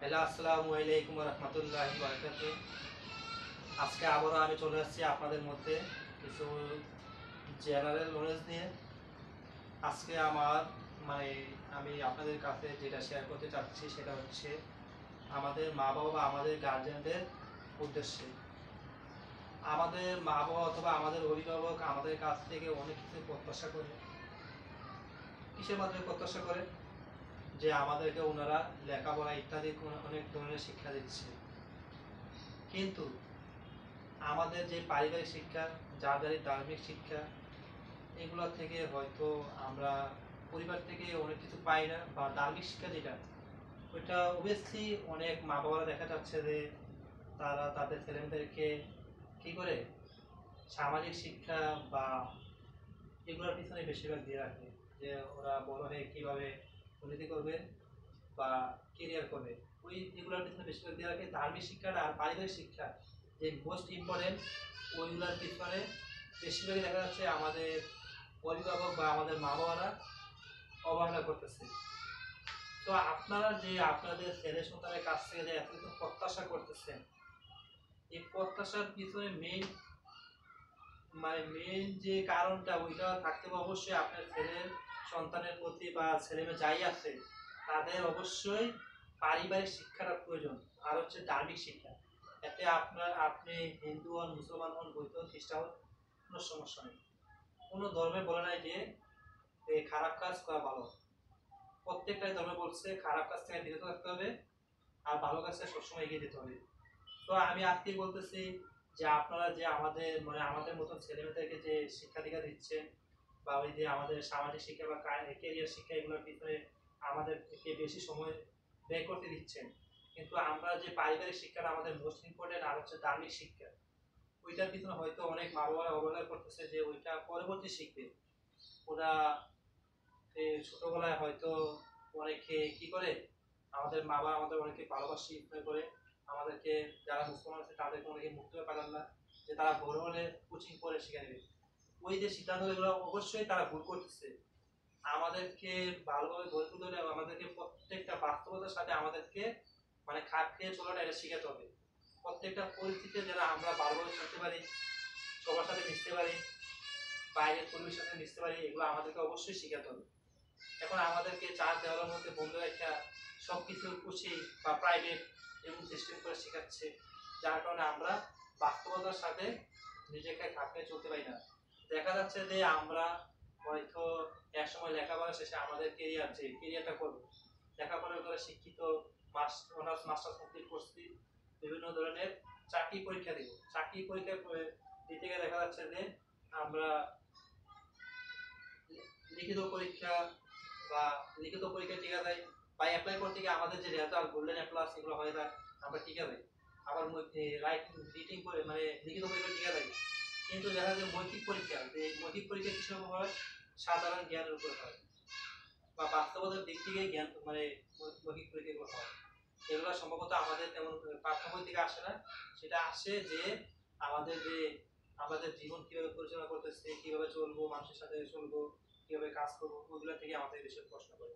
Hello, আসসালামু আলাইকুম রহমতুল্লাহি বারাকাতুহু। আজকে আবারও আমি চলে আসছি আপনাদের মধ্যে কিছু জেনারেল নলেজ নিয়ে। আজকে আমার মানে আমি আপনাদের কাছে যেটা শেয়ার করতে চাচ্ছি সেটা হচ্ছে আমাদের মা বাবা বা আমাদের গার্জিয়ানদের উদ্দেশ্যে। আমাদের মা বাবা অথবা আমাদের অভিভাবক আমাদের কাছ থেকে অনেক কিছু প্রত্যাশা করে। কিসের মাধ্যমে প্রত্যাশা করে? যে আমাদেরকে ওনারা লেখাপড়া ইত্যাদি অনেক ধরনের শিক্ষা দিচ্ছে, কিন্তু আমাদের যে পারিবারিক শিক্ষা, যার ধার্মিক শিক্ষা, এগুলো থেকে হয়তো আমরা পরিবার থেকে অনেক কিছু পাই না। বা ধার্মিক শিক্ষা যেটা, ওইটা অবভিয়াসলি অনেক মা বাবারা দেখা যাচ্ছে যে তারা তাদের ছেলেমেয়েদেরকে কি করে সামাজিক শিক্ষা বা এগুলোর পিছনে বেশিরভাগ দিয়ে রাখে, যে ওরা বড় হয়ে কীভাবে উন্নতি করবে বা কেরিয়ার করবে, ওই এগুলোর পিছনে বেশিরভাগ দিয়ে রাখে। ধার্মিক শিক্ষাটা আর পারিবারিক শিক্ষা যে মোস্ট ইম্পর্টেন্ট, ওইগুলোর পিছনে বেশিরভাগই দেখা যাচ্ছে আমাদের অভিভাবক বা আমাদের মা বাবারা অবহেলা করতেছে। তো আপনারা যে আপনাদের ছেলে সন্তানের কাছ থেকে যে এত কিছু প্রত্যাশা করতেছেন, এই প্রত্যাশার পিছনে মেইন যে কারণটা, ওইটা থাকতে হবে অবশ্যই আপনার ছেলের সন্তানের প্রতি বা ছেলে মেয়ে যাই আছে তাদের অবশ্যই পারিবারিক শিক্ষাটা প্রয়োজন। আর হচ্ছে ধার্মিক শিক্ষা। এতে আপনি হিন্দু হন, মুসলমান হন, বৌদ্ধ হন, খ্রিস্টান হন, কোনো সমস্যা নেই। কোনো ধর্মে বলে নাই যে খারাপ কাজ করা ভালো। প্রত্যেকটাই ধর্মে বলছে খারাপ কাজ থেকে বিরত থাকতে হবে আর ভালো কাজটা সবসময় এগিয়ে যেতে হবে। তো আমি আজকে বলতেছি যে আপনারা যে আমাদের মতন ছেলেমেয়েদেরকে যে শিক্ষা দীক্ষা দিচ্ছেন, বা ওই যে আমাদের সামাজিক শিক্ষা বা ক্যারিয়ার শিক্ষা, এগুলোর পিছনে আমাদেরকে বেশি সময় ব্যয় করতে দিচ্ছেন, কিন্তু আমরা যে পারিবারিক শিক্ষাটা আমাদের মোস্ট ইম্পর্টেন্ট, আর হচ্ছে ধার্মিক শিক্ষা, ওইটার পিছনে হয়তো অনেক মা বাবারা অবহেলা করতেছে যে ওইটা পরবর্তী শিখবে। ওরা ছোটবেলায় হয়তো অনেকে কি করে, আমাদের মা বাবা আমাদের অনেকে ভালোবাসি করে আমাদেরকে, যারা মুসলমান আছে তাদেরকে অনেকে মুক্ত পারেন না যে তারা বড় হলে কোচিং করে শিখে নেবে। ওই যে সিদ্ধান্তগুলো অবশ্যই তারা ভুল করতেছে। আমাদেরকে ভালোভাবে গড়ে তুলতে হলে আমাদেরকে প্রত্যেকটা বাস্তবতার সাথে আমাদেরকে খাপ খেয়ে চলাটা এটা শিখাতে হবে। প্রত্যেকটা পরিস্থিতিতে যেন আমরা ভালোভাবে চলতে পারি, সবার সাথে মিশতে পারি, বাইরের পরিবেশের সাথে মিশতে পারি, এগুলো আমাদেরকে অবশ্যই শিখাতে হবে। এখন আমাদেরকে চার দেওয়ালের মধ্যে বন্ধ একটা সবকিছু কোচিং বা প্রাইভেট এরকম সিস্টেম করে শেখাচ্ছে, যার কারণে আমরা বাস্তবতার সাথে নিজেকে খাপ খাইয়ে চলতে পারি না। দেখা যাচ্ছে যে আমরা হয়তো একসময় লেখাপড়া শেষে আমাদের কেরিয়ারটা করবো, লেখাপড়া করে শিক্ষিত অনার্স মাস্টার্স কমপ্লিট করছি, বিভিন্ন ধরনের চাকরি পরীক্ষা দিব। চাকরি পরীক্ষা দিতে গিয়ে দেখা যাচ্ছে যে আমরা লিখিত পরীক্ষা টিকা দেয়, বা অ্যাপ্লাই করতে গিয়ে আমাদের যে রেজাল্ট গোল্ডেন অ্যাপ্লাস এগুলো হয়ে যায়, আমরা টিকা দেয়। আবার রিটিং করে লিখিত পরীক্ষা টিকা দেয়, কিন্তু দেখা যায় মৌখিক পরীক্ষা কিসের উপর হয়? সাধারণ জ্ঞানের উপর হয়, বা বাস্তবতার দিক থেকে জ্ঞান মৌখিক পরীক্ষাগুলো হয়। এগুলো সম্ভবত আমাদের তেমন পাঠ্য বই থেকে আসে না, সেটা আসে যে আমাদের জীবন কিভাবে পরিচালনা করতেছে, কিভাবে চলবো, মানুষের সাথে চলবো, কিভাবে কাজ করবো, ওইগুলো থেকে আমাদের বেশি প্রশ্ন করে।